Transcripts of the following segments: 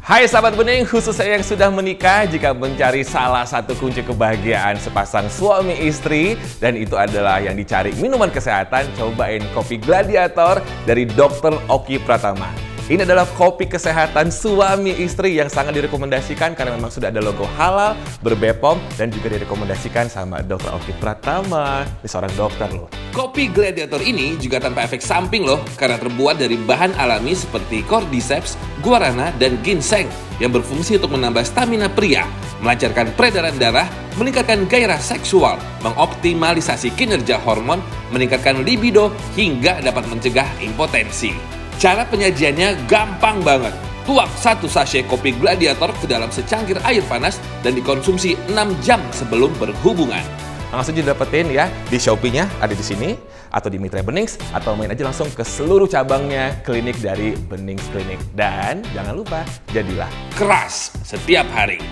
Hai sahabat bening, khususnya yang sudah menikah, jika mencari salah satu kunci kebahagiaan sepasang suami istri, dan itu adalah yang dicari minuman kesehatan, cobain kopi Gladiator dari Dr. Oki Pratama. Ini adalah kopi kesehatan suami istri yang sangat direkomendasikan karena memang sudah ada logo halal, ber-BPOM, dan juga direkomendasikan sama Dr. Oki Pratama. Ini seorang dokter loh. Kopi Gladiator ini juga tanpa efek samping loh, karena terbuat dari bahan alami seperti cordyceps, guarana, dan ginseng yang berfungsi untuk menambah stamina pria, melancarkan peredaran darah, meningkatkan gairah seksual, mengoptimalisasi kinerja hormon, meningkatkan libido, hingga dapat mencegah impotensi. Cara penyajiannya gampang banget. Tuang satu sachet kopi Gladiator ke dalam secangkir air panas dan dikonsumsi 6 jam sebelum berhubungan. Langsung didapetin ya di Shopee-nya, ada di sini, atau di Mitra Benings, atau main aja langsung ke seluruh cabangnya klinik dari Benings Klinik. Dan jangan lupa, jadilah Keras setiap hari.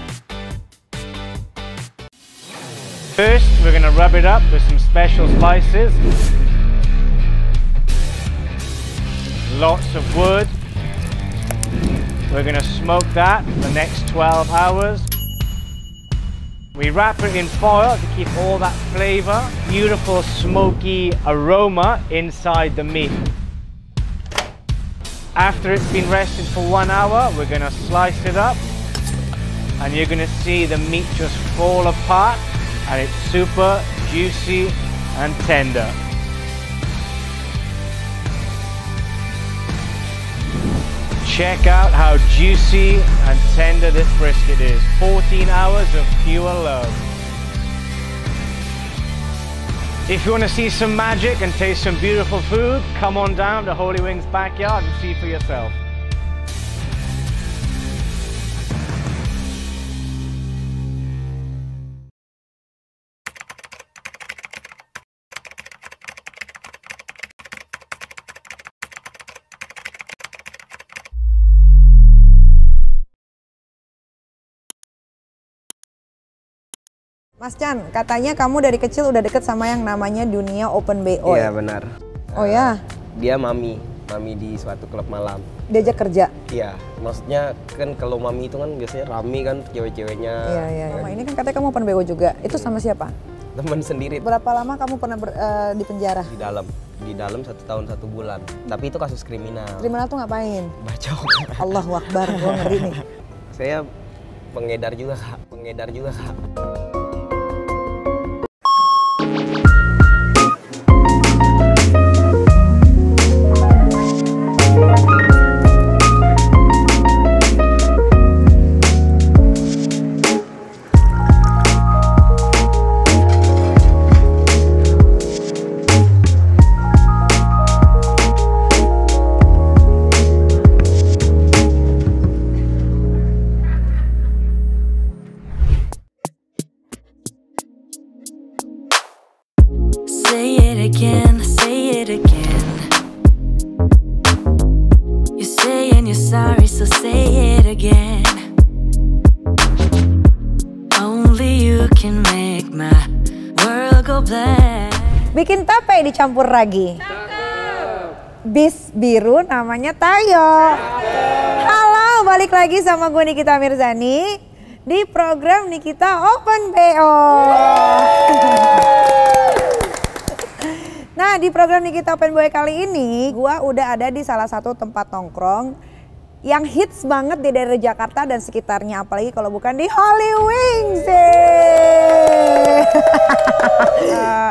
First, we're going to rub it up with some special spices. Lots of wood. We're going to smoke that for the next 12 hours. We wrap it in foil to keep all that flavor, beautiful smoky aroma inside the meat. After it's been rested for 1 hour, we're going to slice it up, and you're going to see the meat just fall apart, and it's super juicy and tender. Check out how juicy and tender this brisket is. 14 hours of pure love. If you want to see some magic and taste some beautiful food, come on down to Holy Wings backyard and see for yourself. Mas Chan, katanya kamu dari kecil udah deket sama yang namanya Dunia Open BO. Iya benar. Oh ya? Dia mami di suatu klub malam. Diajak kerja? Iya, maksudnya kan kalau mami itu kan biasanya rame kan cewek-ceweknya. Iya. Mama ini kan katanya kamu Open BO juga, itu sama siapa? Teman sendiri. Berapa lama kamu pernah di penjara? Di dalam 1 tahun 1 bulan. Tapi itu kasus kriminal. Kriminal tuh ngapain? Bacok. Allahu Akbar, gua ngeri nih. Saya pengedar juga kak. Say it again. You're saying you're sorry, so say it again. Only you can make my world go black. Bikin tape dicampur ragi. Bis biru namanya Tayo. Halo, balik lagi sama gue Nikita Mirzani di program Nikita Open BO. Nah, di program Nikita Open BO kali ini, gue udah ada di salah satu tempat nongkrong yang hits banget di daerah Jakarta dan sekitarnya, apalagi kalau bukan di Holy Wings.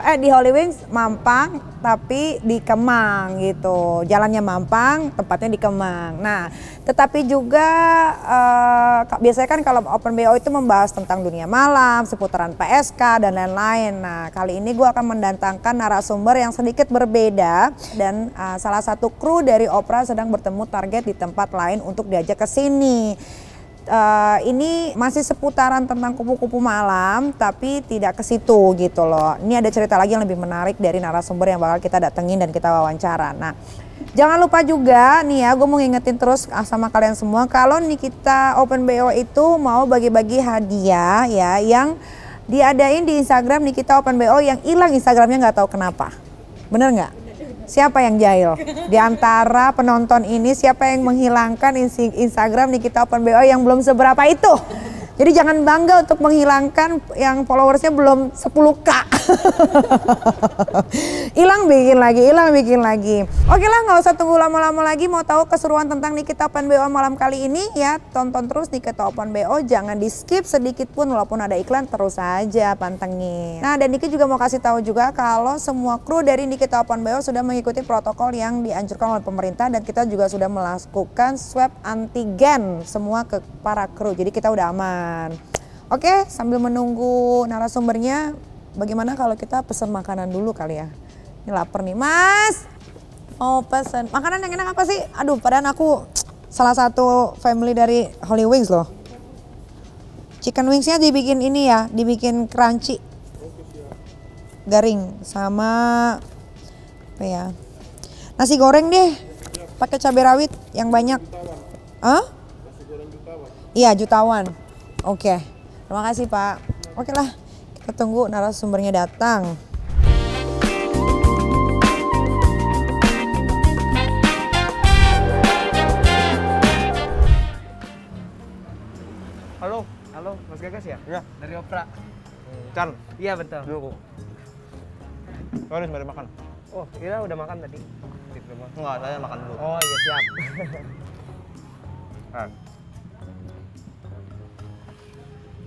Di Holy Wings Mampang, tapi di Kemang gitu. Jalannya Mampang, tempatnya di Kemang. Nah, tetapi juga biasanya kan kalau Open BO itu membahas tentang dunia malam, seputaran PSK dan lain-lain. Nah, kali ini gue akan mendatangkan narasumber yang sedikit berbeda dan salah satu kru dari Opera sedang bertemu target di tempat lain untuk diajak ke sini. Ini masih seputaran tentang kupu-kupu malam, tapi tidak ke situ gitu loh. Ini ada cerita lagi yang lebih menarik dari narasumber yang bakal kita datengin dan kita wawancara. Nah, jangan lupa juga nih ya, gue mau ngingetin terus sama kalian semua, kalau Nikita Open BO itu mau bagi-bagi hadiah ya, yang diadain di Instagram Nikita Open BO yang hilang Instagramnya nggak tahu kenapa. Bener nggak? Siapa yang jahil? Di antara penonton ini siapa yang menghilangkan Instagram Nikita Open BO yang belum seberapa itu? Jadi jangan bangga untuk menghilangkan yang followersnya belum 10K. Hilang bikin lagi. Oke lah, nggak usah tunggu lama-lama lagi. Mau tahu keseruan tentang Nikita Open BO malam kali ini ya? Tonton terus Nikita Open BO, jangan di skip sedikit pun walaupun ada iklan, terus aja pantengin. Nah, dan Niki juga mau kasih tahu juga kalau semua kru dari Nikita Open BO sudah mengikuti protokol yang dianjurkan oleh pemerintah dan kita juga sudah melakukan swab antigen semua ke para kru. Jadi kita udah aman. Oke, sambil menunggu narasumbernya, bagaimana kalau kita pesan makanan dulu kali ya? Ini lapar nih, Mas. Mau pesan makanan yang enak apa sih? Aduh, padahal aku salah satu family dari Holy Wings loh. Chicken wingsnya dibikin ini ya, dibikin crunchy, garing sama apa ya? Nasi goreng deh, pakai cabai rawit yang banyak. Hah? Iya, jutawan. Oke, terima kasih Pak. Oke lah, kita tunggu narasumbernya datang. Halo. Halo, Mas Gagas ya? Iya. Dari Opera. Chan. Iya betul. Dulu. Harus mari makan. Oh, kita udah makan tadi. Enggak, saya makan dulu. Oh iya siap.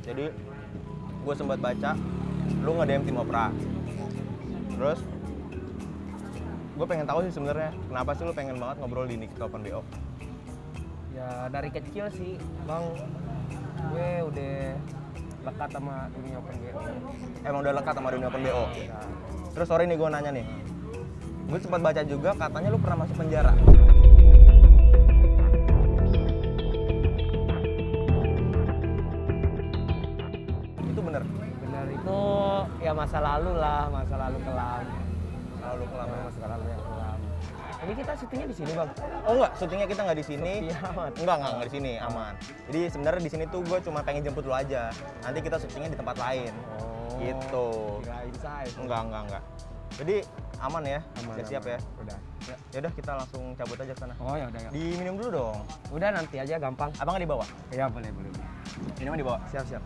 Jadi gue sempat baca lu nge-DM tim Opera. Terus gue pengen tahu sih sebenarnya kenapa sih lu pengen banget ngobrol di Nikita Open BO? Ya dari kecil sih, Bang. Gue udah lekat sama dunia Open BO. Emang udah lekat sama dunia Open BO? Terus sorry nih gue nanya nih. Gue sempat baca juga katanya lu pernah masuk penjara. Itu bener? Benar itu ya masa lalu lah, masa lalu kelam. Lalu kelam ya? Masa lalu yang kelam. Tapi kita syutingnya di sini, Bang. Oh enggak, syutingnya kita nggak di sini. Sepi amat. Enggak di sini, aman. Jadi sebenarnya di sini tuh gue cuma pengen jemput lu aja. Nanti kita syutingnya di tempat lain. Oh, Gitu. kirain saya. Enggak. Jadi aman ya? Aman, Siap aman. ya? Udah. Ya udah kita langsung cabut aja ke sana. Oh ya udah. Diminum dulu dong. Udah nanti aja gampang. Abang nggak dibawa? Iya boleh. Minuman dibawa? Siap.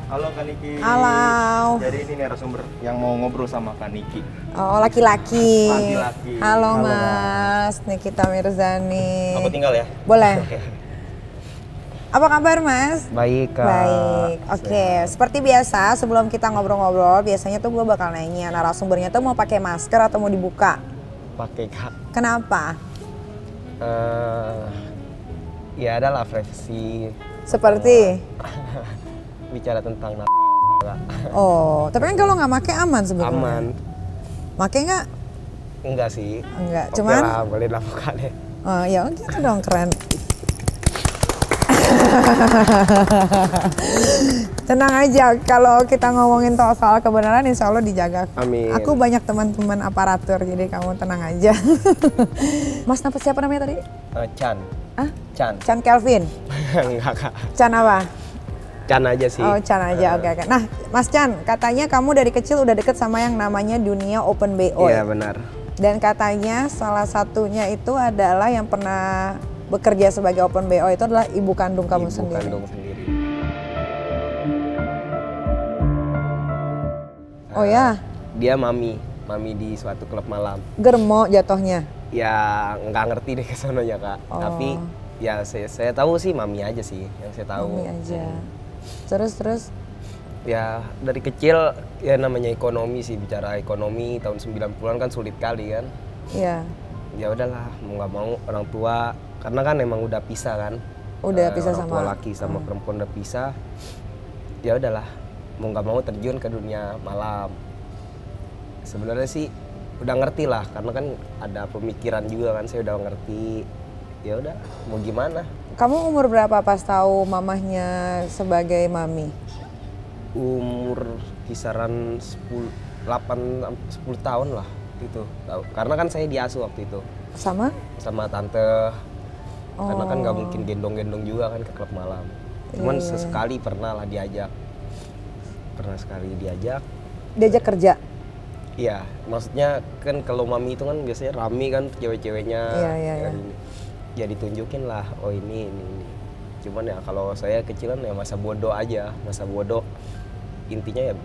Halo Kak Niki. Halo. Jadi ini narasumber yang mau ngobrol sama Kak Niki. Oh, laki-laki. Laki-laki. Halo Mas, Nikita Mirzani. Aku tinggal ya? Boleh. Oke. Apa kabar Mas? Baik, Kak. Baik, oke. Seperti biasa sebelum kita ngobrol-ngobrol, biasanya tuh gue bakal nanya narasumbernya tuh mau pakai masker atau mau dibuka? Pakai Kak. Kenapa? Ya adalah privacy Seperti? bicara tentang Oh, tapi kan kalau nggak pakai aman sebetulnya. aman. Pakai nggak? Enggak sih. Enggak, Oke cuman? lah, boleh lah buka deh. Oh ya gitu dong, keren. Tenang aja, kalau kita ngomongin soal kebenaran insya Allah dijaga. Amin. Aku banyak teman-teman aparatur, jadi kamu tenang aja. Mas siapa namanya tadi? Chan. Ah? Chan. Chan Kelvin? Enggak Kak. Chan apa? Chan aja sih. Oh Chan aja, oke. Nah Mas Chan, katanya kamu dari kecil udah deket sama yang namanya dunia Open BO. Iya benar. Dan katanya salah satunya itu adalah yang pernah bekerja sebagai Open BO itu adalah ibu kandung kamu sendiri. Ibu kandung sendiri. Oh ya? Dia mami di suatu klub malam. Germo jatuhnya? Ya nggak ngerti deh kesononya Kak. Oh. Tapi ya saya tahu sih mami aja sih yang saya tahu. Mami aja. Terus? Ya dari kecil ya namanya ekonomi sih, bicara ekonomi tahun 90-an kan sulit kali kan. Iya. Ya udahlah, mau nggak mau orang tua karena kan emang udah pisah kan. Udah pisah orang sama tua laki sama perempuan udah pisah. Ya udahlah, mau nggak mau terjun ke dunia malam. Sebenarnya sih udah ngerti lah karena kan ada pemikiran juga kan, saya udah ngerti. Ya udah, mau gimana? Kamu umur berapa pas tahu mamahnya sebagai mami? Umur kisaran 10 tahun lah. waktu itu. Karena kan saya diasuh waktu itu. Sama? Sama tante. Karena kan nggak mungkin gendong-gendong juga kan ke klub malam. Cuman sesekali pernah lah diajak. Pernah sekali diajak. Diajak kerja? Iya, maksudnya kan kalau mami itu kan biasanya rame kan cewek-ceweknya. Iya. Ya ditunjukin lah, oh ini. Cuman ya kalau saya kecilan ya masa bodoh aja, masa bodoh. Intinya ya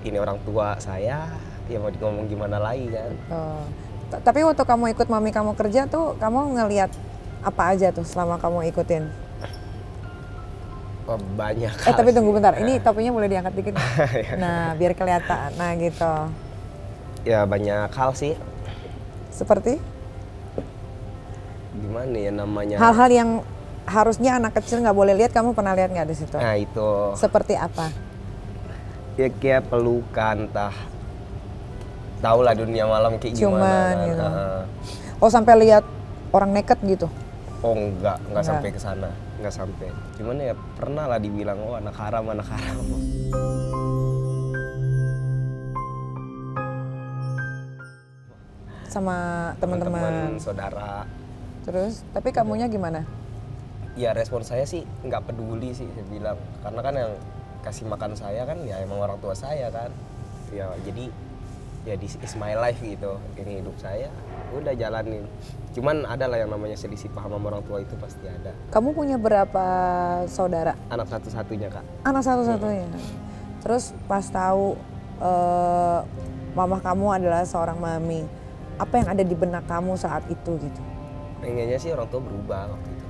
ini orang tua saya, ya mau ngomong gimana lagi kan. Tapi waktu kamu ikut mami kamu kerja tuh, kamu ngelihat apa aja tuh selama kamu ikutin? Oh, banyak. Tapi tunggu bentar, ini topinya boleh diangkat dikit? Nah, biar kelihatan. Nah gitu. Ya banyak hal sih. Seperti? Gimana ya namanya? Hal-hal yang harusnya anak kecil nggak boleh lihat, kamu pernah lihat nggak di situ? Nah itu. Seperti apa? Ya kayak pelukan, tahu lah dunia malam kayak gimana kan. Gitu. Oh sampai lihat orang naked gitu? Oh enggak sampai ke sana, enggak sampai. Cuman ya pernah lah dibilang oh anak haram. Sama teman-teman, saudara. Terus, tapi kamunya gimana? Ya respon saya sih nggak peduli sih saya bilang, karena kan yang kasih makan saya kan ya emang orang tua saya kan. Ya jadi ya this is my life gitu, ini hidup saya, udah jalanin. Cuman ada lah yang namanya selisih paham sama orang tua itu pasti ada. Kamu punya berapa saudara? Anak satu-satunya kak. Anak satu-satunya. Terus pas tahu mama kamu adalah seorang mami, apa yang ada di benak kamu saat itu gitu? Pengennya sih orang tua berubah waktu itu.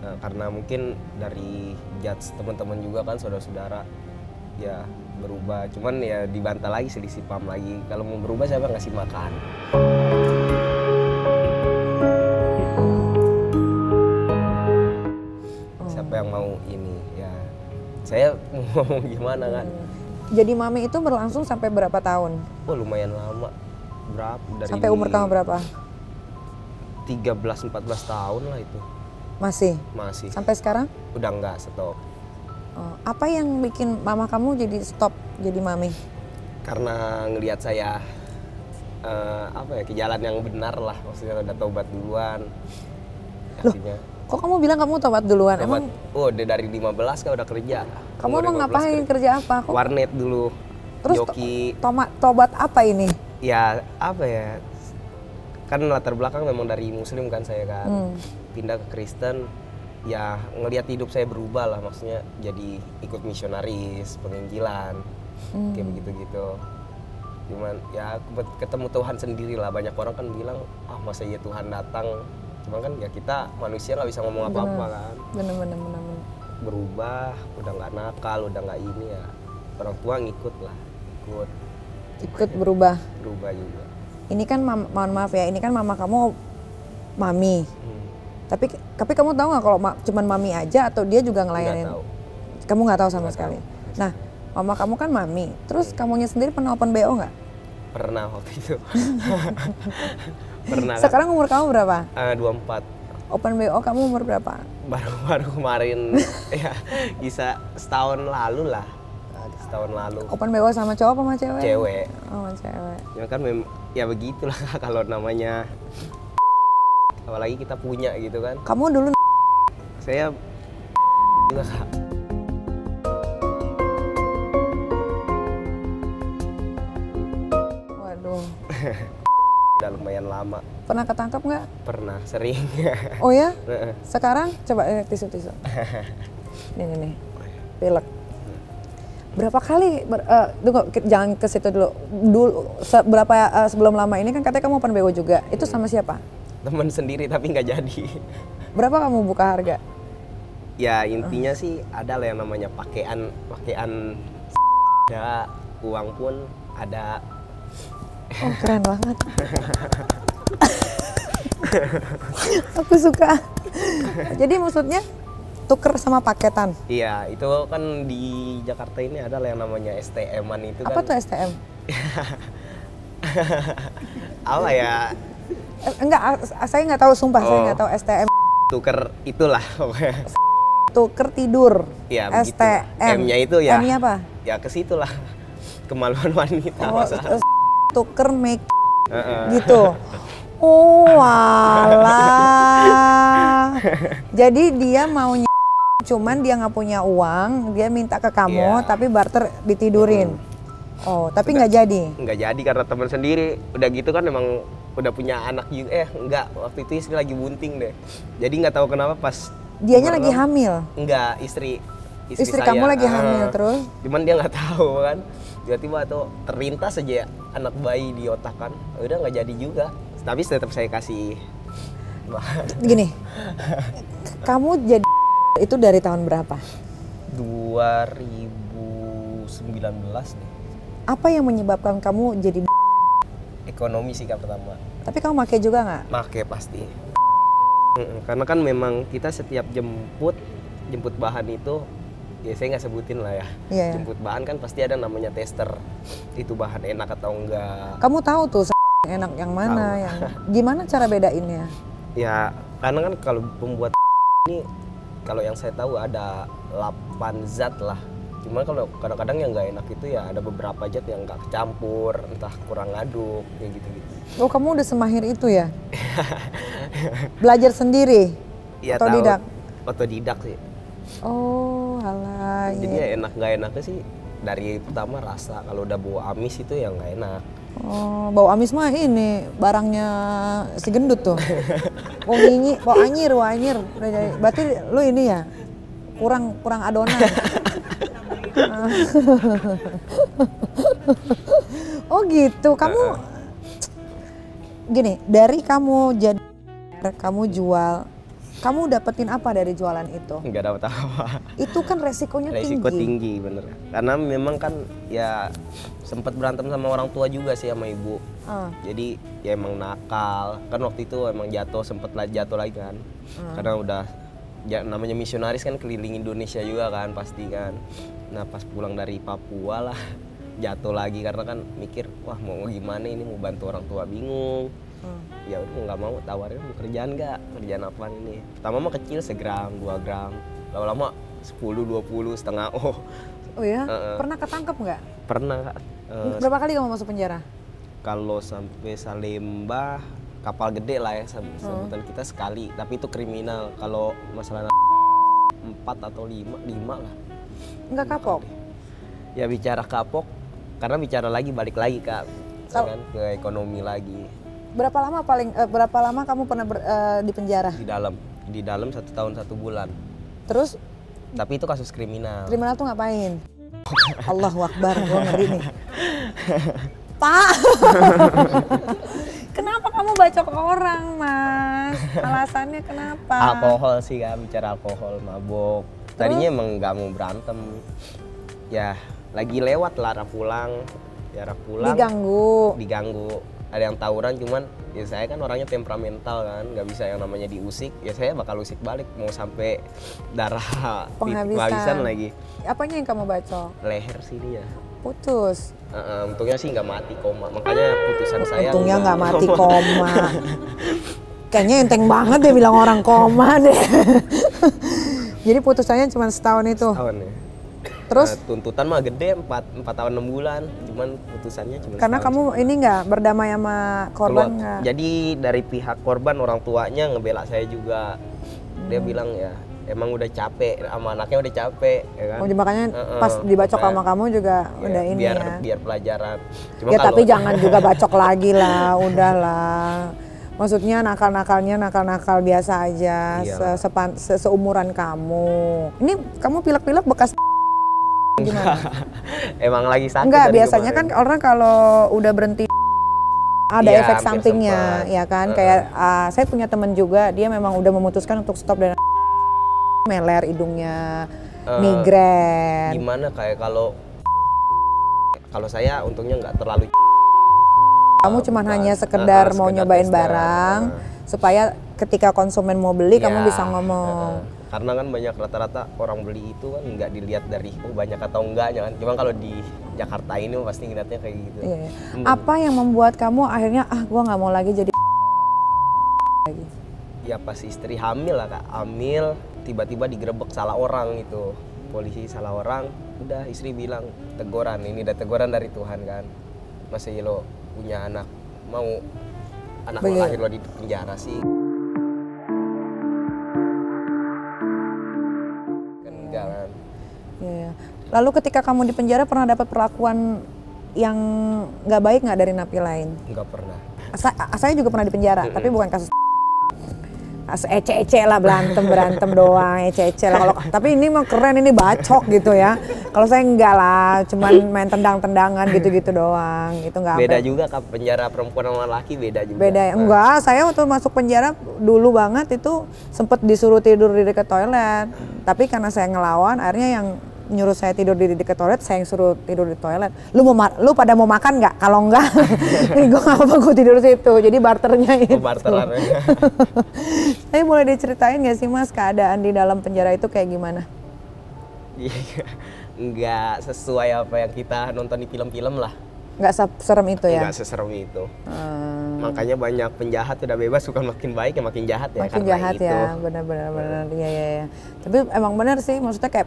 Nah, karena mungkin dari judge teman-teman juga kan saudara-saudara ya berubah. Cuman ya dibantah lagi, selisih paham lagi. Kalau mau berubah siapa yang ngasih makan? Siapa yang mau ini ya? Saya mau ngomong gimana kan? Jadi mami itu berlangsung sampai berapa tahun? Oh lumayan lama. Berapa? Sampai umur kamu berapa? 13-14 tahun lah itu. Masih? Masih. Sampai sekarang? Udah enggak, stop. Apa yang bikin mama kamu jadi stop jadi mami? Karena ngelihat saya ke jalan yang benar lah, maksudnya udah tobat duluan. Artinya, kok kamu bilang kamu tobat duluan? tobat, Emang? Dari 15 kan udah kerja. Kamu emang ngapain kerja apa? Warnet dulu. Terus joki. Tobat apa ini? Ya apa ya? Kan latar belakang memang dari Muslim kan saya kan. Pindah ke Kristen. Ya ngelihat hidup saya berubah lah, maksudnya jadi ikut misionaris, penginjilan, kayak begitu-gitu. Cuman ya ketemu Tuhan sendiri lah, banyak orang kan bilang, masa iya Tuhan datang, cuman kan ya kita manusia nggak bisa ngomong apa-apa kan. Bener. Berubah, udah nggak nakal, udah nggak ini ya, orang tua ngikut lah, ikut berubah juga. Ini kan mohon maaf ya, ini kan mama kamu mami. Tapi kamu tahu nggak kalau cuman mami aja atau dia juga ngelayanin? Nggak tahu. Kamu nggak tahu sama sekali. Nah, mama kamu kan mami. Terus kamunya sendiri pernah open BO nggak? Pernah waktu itu. Pernah. Sekarang umur kamu berapa? 24. Open BO kamu umur berapa? Baru kemarin ya bisa setahun lalu lah. Setahun lalu. Open BO sama cowok apa sama cewek? Cewek. Oh, sama cewek. Ya kan ya begitulah kalau namanya. Apalagi kita punya gitu kan. Kamu dulu saya juga kak. Waduh. Udah lumayan lama. Pernah ketangkap nggak? Pernah, sering. Oh ya? Sekarang coba tisu. Nih. Pilek. Berapa kali? Tunggu, jangan ke situ dulu. Sebelum lama ini kan katanya kamu open BO juga. Itu sama siapa? Temen sendiri tapi nggak jadi. Berapa kamu buka harga? Ya intinya sih ada lah yang namanya pakaian ada, uang pun ada. Oh keren banget. Aku suka. Jadi maksudnya tuker sama paketan? Iya, itu kan di Jakarta ini ada lah yang namanya STM-an itu. Apa kan. tuh STM? Apa ya? Enggak, saya nggak tahu, sumpah saya nggak tahu STM. Tuker itulah pokoknya. Tuker tidur. Ya, STM. M-nya itu ya. M-nya apa? Ya ke situlah. Kemaluan wanita. Oh, tuker make gitu. Oh alah. Jadi dia maunya cuman dia nggak punya uang, dia minta ke kamu tapi barter ditidurin. Oh, tapi nggak jadi? Nggak jadi karena teman sendiri. Udah gitu kan emang udah punya anak juga. Enggak, waktu itu istri lagi bunting deh. Jadi nggak tahu kenapa pas dianya lagi hamil? Enggak, istri Istri saya. kamu lagi hamil terus? Cuman dia nggak tahu kan. Tiba-tiba tuh terlintas aja anak bayi di otak kan. Udah nggak jadi juga. Tapi tetap saya kasih. Gini, kamu jadi itu dari tahun berapa? 2019 deh. Apa yang menyebabkan kamu jadi Ekonomi sih kak pertama. Tapi kamu pakai juga nggak? Pakai pasti. Karena kan memang kita setiap jemput bahan itu, ya saya nggak sebutin lah ya. Iya. Jemput bahan kan pasti ada namanya tester. Itu bahan enak atau enggak. Kamu tahu tuh yang enak yang mana, Tahu. yang gimana cara bedainnya? Ya karena kan kalau pembuat ini, kalau yang saya tahu ada 8 zat lah. Cuma kalau kadang-kadang yang nggak enak itu ya ada beberapa zat yang nggak kecampur, entah kurang ngaduk, kayak gitu-gitu. Oh, kamu udah semahir itu ya? Belajar sendiri? Ya, Otodidak? Otodidak sih. Oh, alah. Jadi iya. ya enak nggak enaknya sih dari pertama rasa. Kalau udah bau amis itu ya nggak enak. Oh, bau amis mah ini barangnya si gendut tuh. Bau anyir. Berarti lu ini ya kurang adonan. Oh gitu. Kamu gini, dari kamu jadi kamu jual, kamu dapetin apa dari jualan itu? Nggak dapat apa. Itu kan resikonya Resiko tinggi. tinggi bener. Karena memang kan ya sempat berantem sama orang tua juga sih sama ibu. Jadi ya emang nakal. Kan waktu itu emang sempet jatuh lagi kan. Karena udah ya, namanya misionaris kan keliling Indonesia juga kan pasti kan. Nah pas pulang dari Papua lah jatuh lagi karena kan mikir wah mau gimana ini, mau bantu orang tua bingung. Ya udah nggak mau, tawarin mau kerjaan nggak, kerjaan apa ini. Pertama mah kecil 1 gram 2 gram, lama-lama 10-20 setengah. Oh ya? Pernah ketangkep nggak? Pernah Kak. Berapa kali kamu masuk penjara? Kalau sampai Salemba kapal gede lah ya sebutan kita sekali, tapi itu kriminal. Kalau masalah 4 atau 5 lah. Nggak kapok? Ya bicara kapok karena bicara lagi balik lagi Kak, kan ke ekonomi lagi. Berapa lama kamu pernah di penjara? Di dalam 1 tahun 1 bulan. Terus? Tapi itu kasus kriminal. Kriminal tuh ngapain? Allahu Akbar, gue ngeri nih. Pak, kenapa kamu bacok orang, Mas? Alasannya kenapa? Alkohol sih Kak, bicara alkohol, mabok. Tadinya emang nggak mau berantem. Ya lagi lewat lah arah pulang. Diganggu. Ada yang tawuran, cuman ya saya kan orangnya temperamental kan, nggak bisa yang namanya diusik, ya saya bakal usik balik, mau sampai darah penghabisan lagi. Apanya yang kamu bacok? Leher sini ya. Putus? Untungnya sih nggak mati koma, makanya putusan saya. Untungnya nggak mati koma. Kayaknya enteng banget deh bilang orang koma deh. Jadi putusannya cuma setahun itu? Setahun ya. Terus? Tuntutan mah gede, 4 tahun 6 bulan, cuman putusannya cuma karena kamu ini nggak berdamai sama korban nggak? Jadi dari pihak korban, orang tuanya ngebela saya juga. Dia bilang ya emang udah capek, sama anaknya udah capek ya kan. Oh, makanya pas dibacok sama kamu juga udah ini biar pelajaran. Cuma ya tapi jangan juga bacok lagi lah, udahlah. Maksudnya nakal biasa aja, seumuran kamu. Ini kamu pilek-pilek bekas gimana? Emang lagi sakit. Enggak, biasanya kan orang kalau udah berhenti ada efek sampingnya, ya kan? Kayak saya punya temen juga, dia memang udah memutuskan untuk stop dan meler hidungnya, migrain. Gimana kayak kalau saya untungnya nggak terlalu. Kamu cuma hanya sekedar mau nyobain barang supaya ketika konsumen mau beli kamu bisa ngomong. Karena kan banyak rata-rata orang beli itu kan nggak dilihat dari banyak atau enggaknya kan. Cuma kalau di Jakarta ini pasti ngeliatnya kayak gitu. Iya. Apa yang membuat kamu akhirnya gua nggak mau lagi jadi lagi? Ya pas istri hamil lah Kak. Hamil tiba-tiba digerebek salah orang itu. Polisi salah orang. Udah istri bilang teguran. Ini udah teguran dari Tuhan kan. Masih lo punya anak, mau anak lo Begitu. lahir lo di penjara sih. Kan enggak kan. Iya. Lalu ketika kamu di penjara pernah dapat perlakuan yang nggak baik nggak dari napi lain? Enggak pernah. Saya juga pernah di penjara, tapi bukan kasus ece-ece lah, berantem doang, ece-ece lah. Kalau tapi ini mah keren, ini bacok gitu ya. Kalau saya enggak lah, cuman main tendang-tendangan gitu-gitu doang. Itu enggak Beda sampai. juga Kak, penjara perempuan sama laki beda juga. Beda ya? Enggak, saya waktu masuk penjara dulu banget itu sempet disuruh tidur di dekat toilet. Tapi karena saya ngelawan, akhirnya yang nyuruh saya tidur di dekat toilet, saya yang suruh tidur di toilet. Lu pada mau makan nggak? Kalau enggak, gue nggak apa-apa, gue tidur situ. Jadi barternya itu. Barteran. Tapi boleh diceritain nggak sih Mas keadaan di dalam penjara itu kayak gimana? Enggak sesuai apa yang kita nonton di film-film lah. Nggak serem itu ya? Enggak seserem itu. Makanya banyak penjahat udah bebas, bukan makin baik ya makin jahat ya. Makin karena jahat itu. ya, benar-benar. Iya. Tapi emang benar sih, maksudnya kayak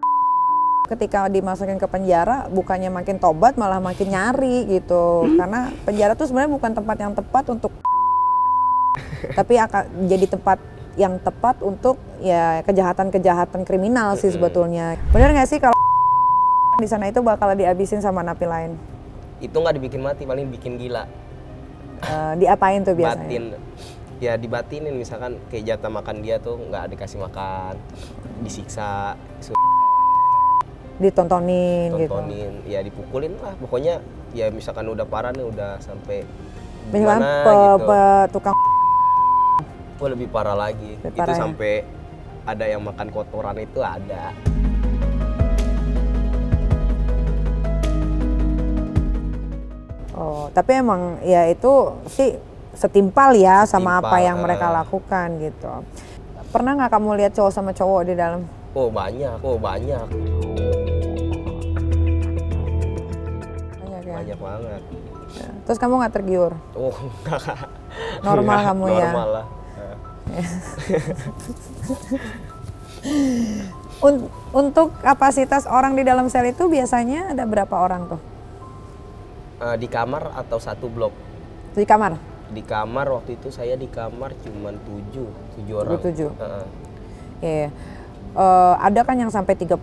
ketika dimasukin ke penjara bukannya makin tobat malah makin nyari gitu. Karena penjara tuh sebenarnya bukan tempat yang tepat untuk tapi akan jadi tempat yang tepat untuk ya kejahatan-kejahatan kriminal sih sebetulnya. Benar nggak sih kalau di sana itu bakal dihabisin sama napi lain? Itu nggak dibikin mati, paling bikin gila. Diapain tuh biasanya? Batin. Ya dibatinin, misalkan kayak jatah makan dia tuh nggak dikasih makan, disiksa, Ditontonin gitu. ya dipukulin lah. Pokoknya ya misalkan udah parah nih, udah sampai Misalkan gimana gitu. tukang Lebih parah lagi. Lebih Itu parah ya? sampai ada yang makan kotoran itu ada. Oh, tapi emang ya itu sih setimpal ya sama apa yang mereka lakukan gitu. Pernah nggak kamu lihat cowok sama cowok di dalam? Oh banyak. Banyak ya? Banyak banget. Ya. Terus kamu nggak tergiur? Oh enggak. Normal kamu ya? Normal lah. Untuk kapasitas orang di dalam sel itu biasanya ada berapa orang tuh? Di kamar atau satu blok? Di kamar? Di kamar waktu itu saya di kamar cuma 7 orang. 7. Iya. Ada kan yang sampai 30,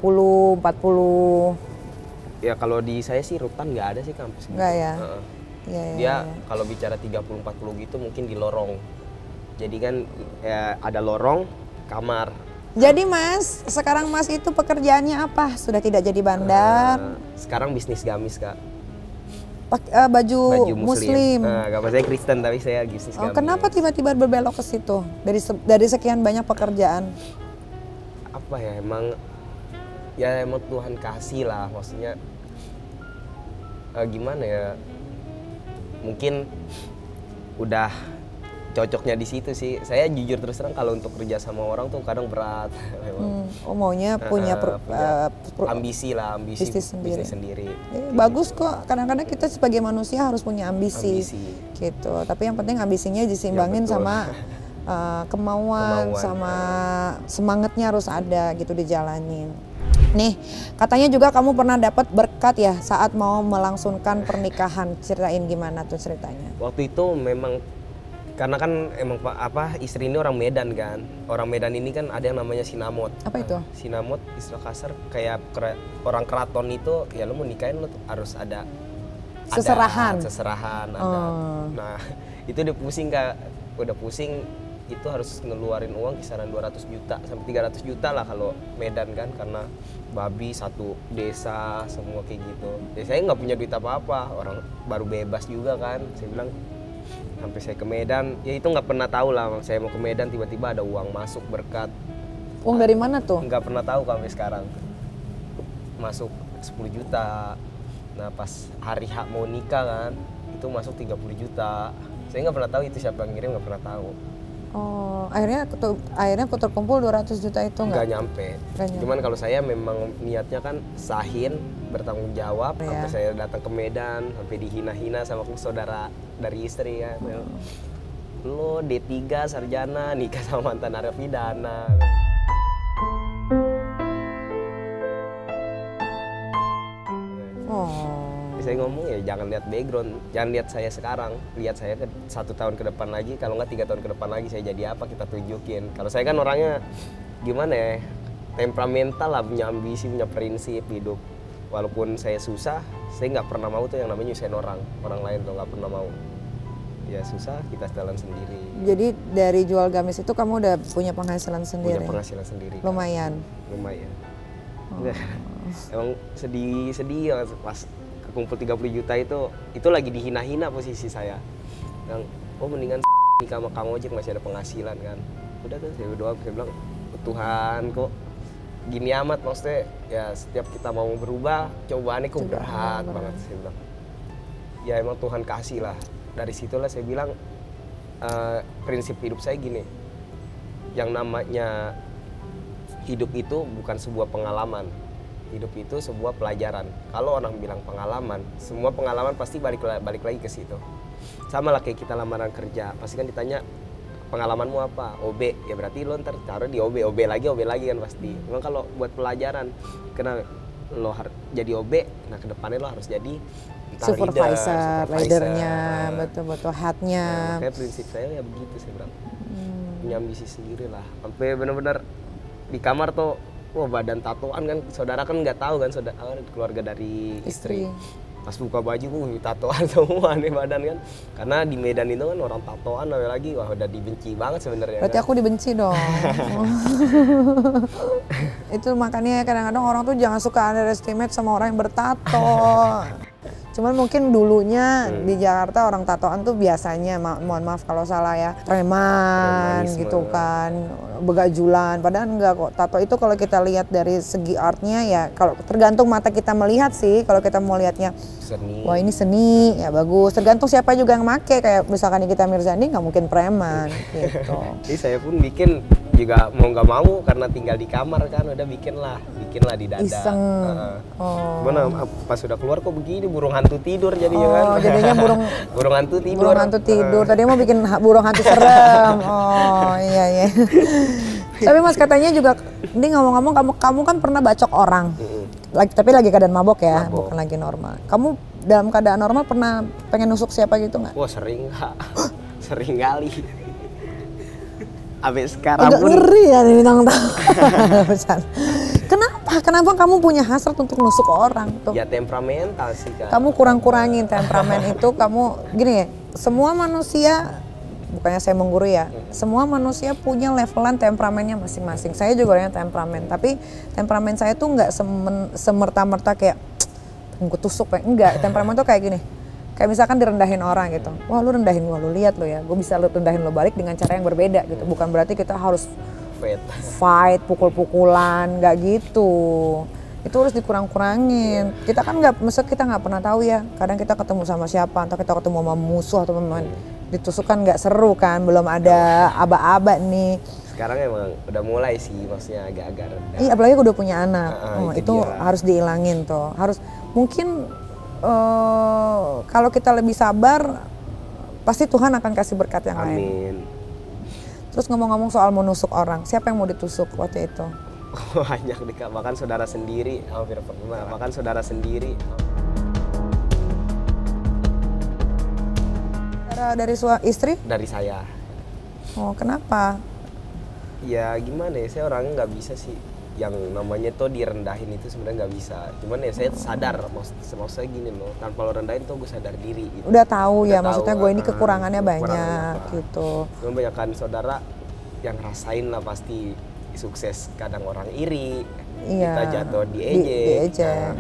40. Ya kalau di saya sih rutan nggak ada sih kampus. Nggak ya? Iya. Dia kalau bicara 30-40 gitu mungkin di lorong. Jadi kan ya ada lorong, kamar. Jadi Mas, sekarang Mas itu pekerjaannya apa? Sudah tidak jadi bandar? Sekarang bisnis gamis Kak. Baju muslim. Gak saya Kristen tapi saya bisnis gamis. Kenapa tiba-tiba berbelok ke situ? Dari sekian banyak pekerjaan? Apa ya, emang Tuhan kasih lah, maksudnya gimana ya, mungkin udah cocoknya di situ sih. Saya jujur terus terang kalau untuk kerja sama orang tuh kadang berat. Maunya punya ambisi lah, bisnis sendiri. Bagus kok, kadang-kadang kita sebagai manusia harus punya ambisi. Gitu. Tapi yang penting ambisinya diseimbangin sama kemauan sama semangatnya harus ada gitu dijalanin. Nih, katanya juga kamu pernah dapat berkat ya saat mau melangsungkan pernikahan. Ceritain gimana tuh ceritanya? Waktu itu memang karena kan emang istri ini orang Medan kan. Orang Medan ini kan ada yang namanya sinamot. Apa itu? Sinamot istilah kasar kayak orang keraton itu ya lo mau nikahin lo harus ada seserahan ada. Nah, itu udah pusing Kak. Udah pusing itu harus ngeluarin uang kisaran 200 juta sampai 300 juta lah kalau Medan kan, karena babi satu desa semua kayak gitu. Ya saya nggak punya duit apa-apa, orang baru bebas juga kan. Saya bilang sampai saya ke Medan, ya itu nggak pernah tahu lah saya mau ke Medan tiba-tiba ada uang masuk berkat. Uang dari mana tuh? Nggak pernah tahu sampai sekarang. Masuk 10 juta. Nah pas hari hak mau nikah kan, itu masuk 30 juta. Saya nggak pernah tahu itu siapa yang ngirim, nggak pernah tahu. Oh, akhirnya terkumpul 200 juta itu nggak nyampe. Cuman kalau saya memang niatnya kan sahin, bertanggung jawab. Sampai saya datang ke Medan, sampai dihina-hina sama saudara dari istri ya. Lo D3 sarjana nikah sama mantan narapidana. saya ngomong ya jangan lihat background, jangan lihat saya sekarang, lihat saya 1 tahun ke depan lagi, kalau nggak 3 tahun ke depan lagi saya jadi apa, kita tunjukin. Kalau saya kan orangnya gimana ya, temperamental lah, punya ambisi, punya prinsip hidup. Walaupun saya susah, saya nggak pernah mau tuh yang namanya nyusahin orang lain tuh nggak pernah mau. Ya susah, kita jalan sendiri. Jadi dari jual gamis itu kamu udah punya penghasilan sendiri? Punya penghasilan sendiri. Lumayan? Lumayan. Emang sedih ya pas kekumpul 30 juta itu lagi dihina-hina posisi saya. Yang mendingan nikah sama Kang Ojek masih ada penghasilan kan. Udah tuh saya berdoa, saya bilang Tuhan kok gini amat, maksudnya ya setiap kita mau berubah cobaannya kok berat banget, saya bilang. Ya emang Tuhan kasih lah. Dari situlah saya bilang prinsip hidup saya gini, yang namanya hidup itu bukan sebuah pengalaman, hidup itu sebuah pelajaran. Kalau orang bilang pengalaman, semua pengalaman pasti balik lagi ke situ. Sama lah kayak kita lamaran kerja, pasti kan ditanya pengalamanmu apa? OB, ya berarti lo ntar taruh di OB lagi kan pasti. Memang kalau buat pelajaran, karena lo jadi OB, nah kedepannya lo harus jadi supervisor, leadernya, betul-betul headnya. Nah, makanya prinsip saya ya begitu, saya bilang. Punya ambisi sendiri lah. Sampai benar-benar di kamar tuh, wah badan tatoan kan, saudara kan nggak tahu kan, saudara keluarga dari istri. Pas buka baju, tatoan semua nih badan kan. Karena di Medan itu kan orang tatoan, lagi wah udah dibenci banget sebenarnya. Berarti kan? aku dibenci dong. Itu makanya kadang-kadang orang tuh jangan suka underestimate sama orang yang bertato. Cuman mungkin dulunya di Jakarta orang tatoan tuh biasanya, mohon maaf kalau salah ya, preman gitu kan, begajulan. Padahal enggak kok. Tato itu kalau kita lihat dari segi artnya ya, kalau tergantung mata kita melihat sih. Kalau kita mau lihatnya, seni. Wah ini seni, ya bagus. Tergantung siapa juga yang make. Kayak misalkan Nikita Mirzani nggak mungkin preman gitu. Jadi saya pun bikin juga mau nggak mau karena tinggal di kamar kan, udah bikin lah di dada. Iseng. Gimana pas sudah keluar kok begini, burung hantu tidur jadinya kan. Oh, jadinya burung hantu tidur. Burung hantu tidur. Tadi mau bikin burung hantu serem. Oh iya. Tapi Mas katanya juga, ini ngomong-ngomong kamu kan pernah bacok orang. Tapi lagi keadaan mabok ya, bukan lagi normal. Kamu dalam keadaan normal pernah pengen nusuk siapa gitu nggak? Wah sering Kak. Sering kali. Sampai sekarang agak pun ngeri ya nih bintang. Kenapa kamu punya hasrat untuk nusuk orang tuh? Ya temperamental sih Kak. Kamu kurang-kurangin temperamen itu. Kamu gini ya, semua manusia, bukannya saya menggurui ya, semua manusia punya levelan temperamennya masing-masing. Saya juga orangnya temperamen, tapi temperamen saya tuh nggak semerta-merta kayak gue tusuk, enggak. Temperamen tuh kayak gini, kayak misalkan direndahin orang gitu. Wah lu rendahin gua, lu lihat lo ya, gue bisa rendahin lo balik dengan cara yang berbeda gitu. Bukan berarti kita harus fight, pukul-pukulan, nggak gitu. Itu harus dikurang-kurangin. Kita kan kita nggak pernah tahu ya. Kadang kita ketemu sama siapa, entah kita ketemu sama musuh atau pemain, ditusuk kan nggak seru kan, belum ada aba-aba nih. Sekarang emang udah mulai sih, maksudnya agak-agak rendah. Iya, apalagi udah punya anak. Itu dia. harus diilangin tuh. Harus mungkin kalau kita lebih sabar, pasti Tuhan akan kasih berkat yang lain. Amin. Terus ngomong-ngomong soal menusuk orang, siapa yang mau ditusuk waktu itu? Banyak nih Kak, bahkan saudara sendiri hampir pernah. Bahkan saudara sendiri. Dari istri? Dari saya. Oh kenapa? Ya gimana ya, saya orangnya nggak bisa sih yang namanya tuh direndahin itu sebenarnya nggak bisa. Cuman ya saya sadar, maksudnya gini loh, tanpa lo rendahin tuh gue sadar diri gitu. Udah tahu Udah ya, maksudnya gue ini kekurangannya banyak apa. gitu. Cuman banyakan saudara yang rasain lah pasti sukses, kadang orang iri, kita jatuh diejek.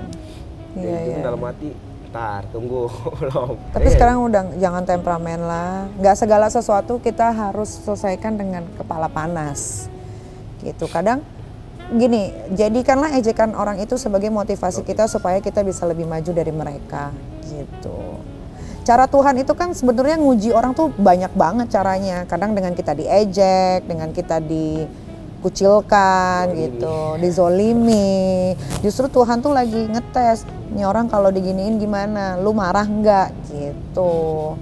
Iya. Dalam hati, ntar tunggu belum. Tapi sekarang udah jangan temperamen lah. Nggak segala sesuatu kita harus selesaikan dengan kepala panas. Gitu. Kadang gini, jadikanlah ejekan orang itu sebagai motivasi kita supaya kita bisa lebih maju dari mereka. Gitu. Cara Tuhan itu kan sebenarnya nguji orang tuh banyak banget caranya. Kadang dengan kita diejek, dengan kita dikucilkan gitu, dizolimi. Justru Tuhan tuh lagi ngetes, nih orang kalau diginiin gimana, lu marah nggak gitu.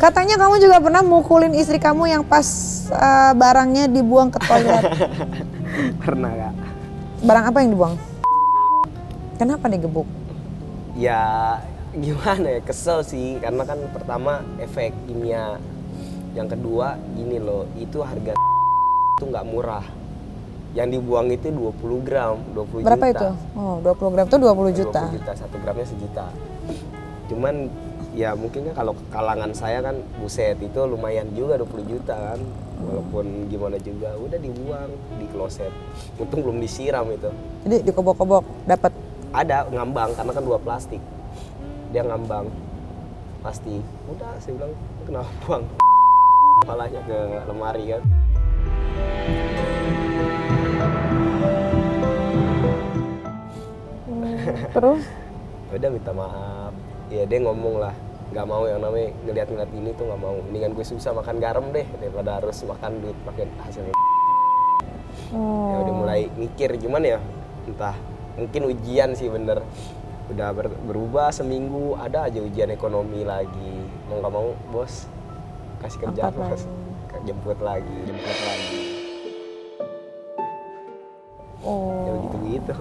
Katanya kamu juga pernah mukulin istri kamu yang pas barangnya dibuang ke toilet. Pernah Kak. Barang apa yang dibuang? Kenapa digebuk? Ya gimana ya, kesel sih karena kan pertama efek kimia, yang kedua gini loh, itu harga itu nggak murah, yang dibuang itu 20 gram 20 Berapa juta. itu? Oh, 20 gram itu 20 juta. 20 juta, 1 gramnya sejuta. Cuman ya mungkin kan kalau kalangan saya kan buset itu lumayan juga 20 juta kan. Walaupun gimana juga udah dibuang di kloset. Untung belum disiram itu. Jadi dikobok-kobok dapat. Ada ngambang karena kan 2 plastik. Dia ngambang. Pasti. Udah saya bilang kenapa buang kepalanya ke lemari kan. Terus? Udah minta maaf. Ya dia ngomong lah, nggak mau yang namanya ngeliat ini tuh nggak mau. Mendingan gue susah makan garam deh daripada harus makan duit pakai hasilnya. Ya udah mulai mikir cuman ya entah mungkin ujian sih bener. Udah berubah seminggu ada aja ujian ekonomi lagi. Mau nggak mau bos kasih kerjaan bos, jemput lagi. Ya begitu-gitu.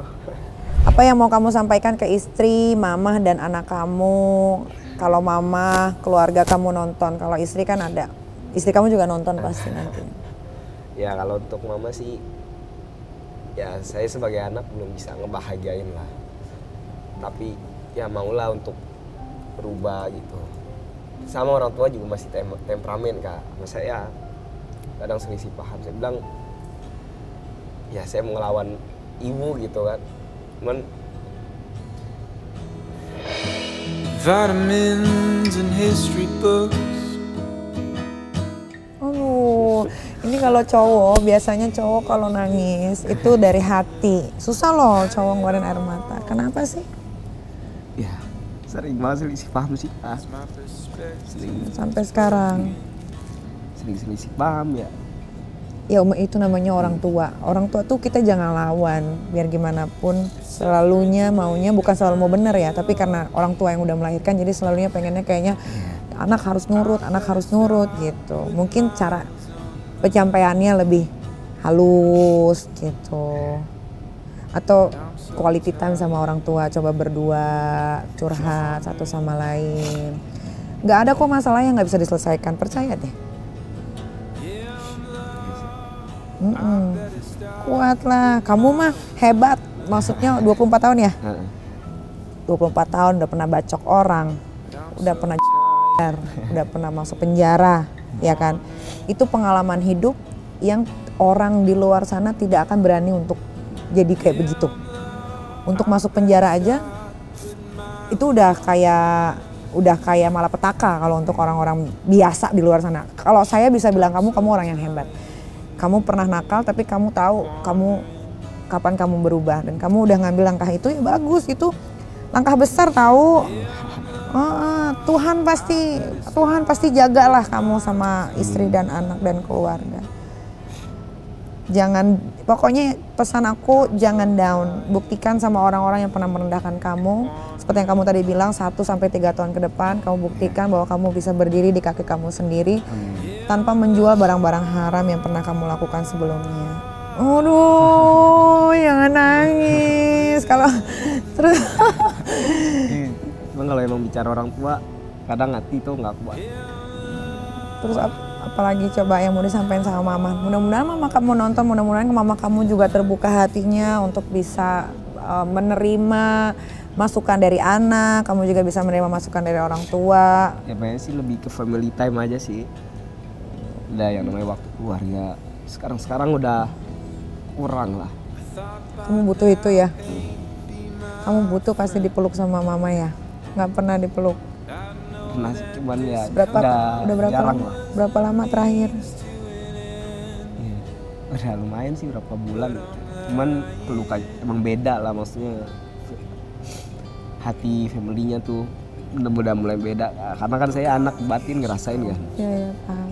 Apa yang mau kamu sampaikan ke istri, mama dan anak kamu? Kalau mama, keluarga kamu nonton, kalau istri kan ada. Istri kamu juga nonton pasti nanti. Ya kalau untuk mama sih, ya saya sebagai anak belum bisa ngebahagiain lah. Tapi ya maulah untuk berubah gitu. Sama orang tua juga masih temperamen kak. Sama saya kadang selisih paham. Saya bilang, ya saya mau ngelawan ibu gitu kan. Cuman vitamins and history books. Ini kalau cowok, biasanya cowok kalau nangis itu dari hati. Susah loh cowok ngeluarin air mata. Kenapa sih? ya sering banget selisih paham sih kak. Sampai sekarang. Sering selisih paham ya. Ya itu namanya orang tua. Orang tua tuh kita jangan lawan. Biar gimana pun selalunya maunya bukan selalu mau bener ya. Tapi karena orang tua yang udah melahirkan jadi selalunya pengennya kayaknya anak harus nurut gitu. Mungkin cara penyampaiannya lebih halus gitu. Atau quality time sama orang tua. Coba berdua curhat satu sama lain. Gak ada kok masalah yang gak bisa diselesaikan. Percaya deh. Kuat lah, kamu mah hebat. Maksudnya 24 tahun ya? 24 tahun udah pernah bacok orang, udah pernah udah pernah masuk penjara, ya kan? Itu pengalaman hidup yang orang di luar sana tidak akan berani untuk jadi kayak begitu. Untuk masuk penjara aja itu udah kayak malapetaka kalau untuk orang-orang biasa di luar sana. Kalau saya bisa bilang kamu orang yang hebat. Kamu pernah nakal tapi kamu tahu kapan kamu berubah dan kamu udah ngambil langkah itu ya bagus, itu langkah besar tahu. Tuhan pasti jagalah kamu sama istri dan anak dan keluarga. Jangan, pokoknya pesan aku jangan down. Buktikan sama orang-orang yang pernah merendahkan kamu. Seperti yang kamu tadi bilang 1-3 tahun ke depan kamu buktikan bahwa kamu bisa berdiri di kaki kamu sendiri tanpa menjual barang-barang haram yang pernah kamu lakukan sebelumnya. Aduh, jangan nangis. Kalau terus Emang kalau emang bicara orang tua kadang hati tuh nggak kuat. Terus apalagi coba yang mau disampaikan sama mama? Mudah-mudahan mama kamu nonton, mudah-mudahan mama kamu juga terbuka hatinya untuk bisa menerima masukan dari anak, kamu juga bisa menerima masukan dari orang tua. Ya banyak sih lebih ke family time aja sih. Udah yang namanya waktu keluarga. Sekarang udah kurang lah. Kamu butuh itu ya? Kamu butuh pasti dipeluk sama mama ya? Nggak pernah dipeluk? Pernah sih, cuman ya udah berapa lama terakhir? Ya, udah lumayan sih berapa bulan. Cuman pelukan emang beda lah, maksudnya hati family-nya tuh udah mulai beda. Karena kan saya anak batin ngerasain kan. Iya, paham.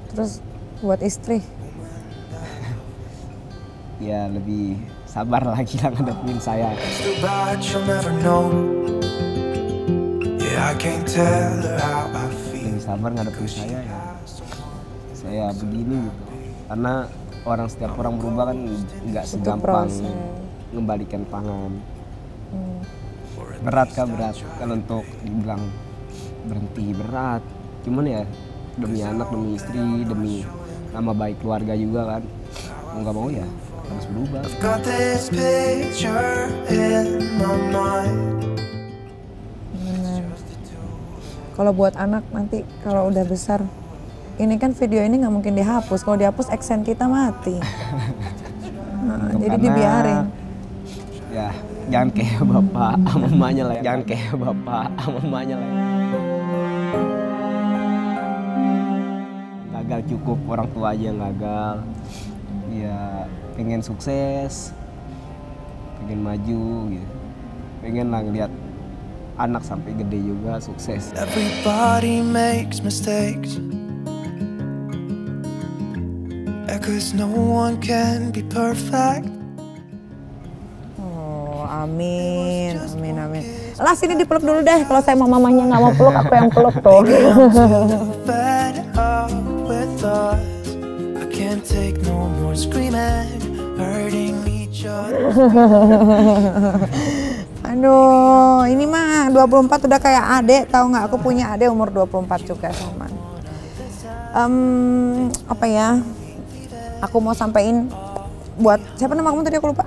Terus buat istri? Ya lebih sabar lagi lah ngadepin saya. Lebih sabar ngadepin saya ya. Saya begini gitu. Karena setiap orang berubah kan nggak segampang ngembalikan tangan. Berat Kak, berat. Kan untuk dibilang berhenti berat. Cuman ya demi anak, demi istri, demi nama baik keluarga juga kan. Mau nggak mau ya harus berubah. I've got this picture in my mind. Kalau buat anak nanti kalau udah besar, ini kan video ini nggak mungkin dihapus. Kalau dihapus aksen kita mati. Nah, jadi dibiarin. Ya jangan kayak bapak sama mamanya lah. Jangan kayak bapak sama mamanya lah. Gagal cukup orang tua aja yang gagal. Ya pengen sukses, pengen maju gitu. Pengen lah ngeliat anak sampai gede juga sukses. Everybody makes mistakes. 'Cause no one can be perfect. Oh, amin, amin, amin. Lah sini dipeluk dulu deh. Kalau saya mau mamanya nggak mau peluk, aku yang peluk tuh. Fed up with us. I can't take no more screaming, hurting each other. Aduh, ini mah 24 udah kayak adek, tahu nggak? Aku punya adek umur 24 juga sama. Apa ya? Aku mau sampein buat siapa nama kamu tadi aku lupa?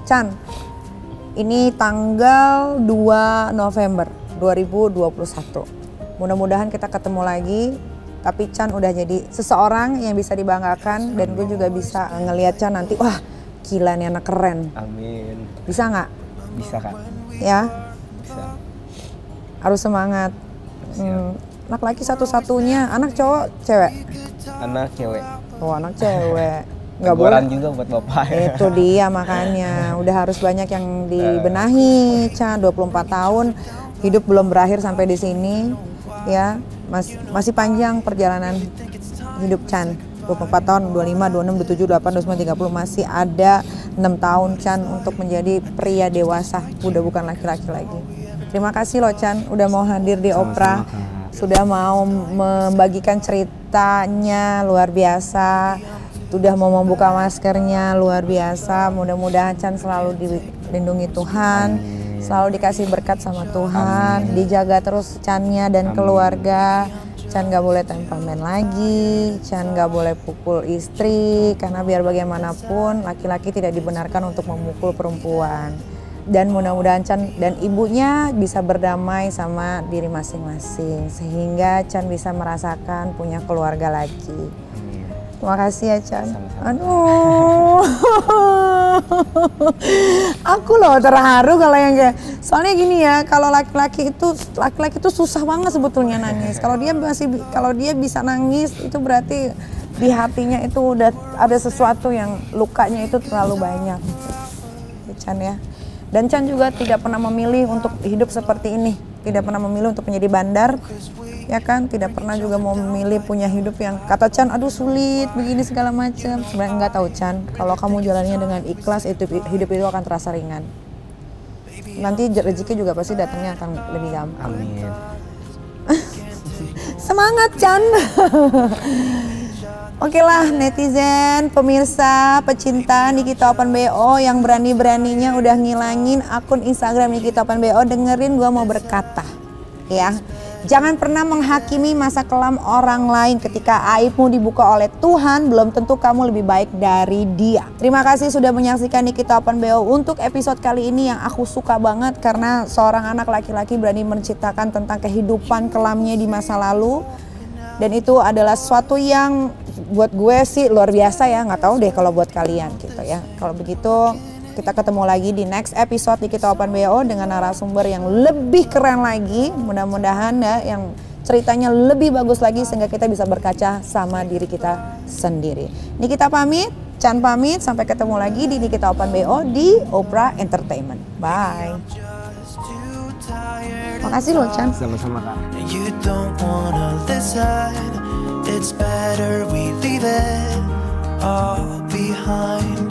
Chan. Ini tanggal 2 November 2021. Mudah-mudahan kita ketemu lagi. Tapi Chan udah jadi seseorang yang bisa dibanggakan dan gue juga bisa ngelihat Chan nanti, wah gila nih anak keren. Amin. Bisa nggak? Bisa Kak. Ya. Bisa. Harus semangat. Anak laki satu-satunya, anak cowok, cewek? Anak cewek. Oh anak cewek. Nggak Teguran boleh. juga buat bapak. Itu dia makanya. Udah harus banyak yang dibenahi, Chan. 24 tahun, hidup belum berakhir sampai di sini. Ya, masih panjang perjalanan hidup Chan. 24 tahun, 25, 26, 27, 28, 29, 30 masih ada 6 tahun Chan untuk menjadi pria dewasa, udah bukan laki-laki lagi. Terima kasih loh Chan, udah mau hadir di Oprah, sudah mau membagikan ceritanya luar biasa, sudah mau membuka maskernya luar biasa. Mudah-mudahan Chan selalu dilindungi Tuhan, selalu dikasih berkat sama Tuhan, dijaga terus Channya dan keluarga. Chan gak boleh temperamen lagi, Chan gak boleh pukul istri, karena biar bagaimanapun laki-laki tidak dibenarkan untuk memukul perempuan. Dan mudah-mudahan Chan dan ibunya bisa berdamai sama diri masing-masing, sehingga Chan bisa merasakan punya keluarga lagi. Terima kasih ya Chan. Aduh, aku loh terharu kalau yang kayak, soalnya gini ya, kalau laki-laki itu susah banget sebetulnya nangis. Kalau dia bisa nangis itu berarti di hatinya itu udah ada sesuatu yang lukanya itu terlalu banyak. Chan ya. Dan Chan juga tidak pernah memilih untuk hidup seperti ini, tidak pernah memilih untuk menjadi bandar. Ya kan, tidak pernah juga mau memilih punya hidup yang kata Chan, aduh sulit begini segala macam. Sebenarnya nggak tahu Chan, kalau kamu jalannya dengan ikhlas, hidup itu akan terasa ringan. Nanti rezeki juga pasti datangnya akan lebih gampang. Amin. Semangat Chan. Oke lah netizen, pemirsa, pecinta Nikita Open BO yang berani-beraninya udah ngilangin akun Instagram Nikita Open BO, dengerin gua mau berkata ya. Jangan pernah menghakimi masa kelam orang lain. Ketika aibmu dibuka oleh Tuhan, belum tentu kamu lebih baik dari dia. Terima kasih sudah menyaksikan Nikita Open BO. Untuk episode kali ini yang aku suka banget karena seorang anak laki-laki berani menceritakan tentang kehidupan kelamnya di masa lalu. Dan itu adalah sesuatu yang buat gue sih luar biasa ya. Nggak tahu deh kalau buat kalian gitu ya. Kalau begitu kita ketemu lagi di next episode Nikita Open BO dengan narasumber yang lebih keren lagi. Mudah-mudahan ya yang ceritanya lebih bagus lagi sehingga kita bisa berkaca sama diri kita sendiri. Nikita pamit, Chan pamit, sampai ketemu lagi di Nikita Open BO di Oprah Entertainment. Bye. Makasih loh Chan. Sama-sama Kak. You don't wanna listen. It's better we leave it all behind.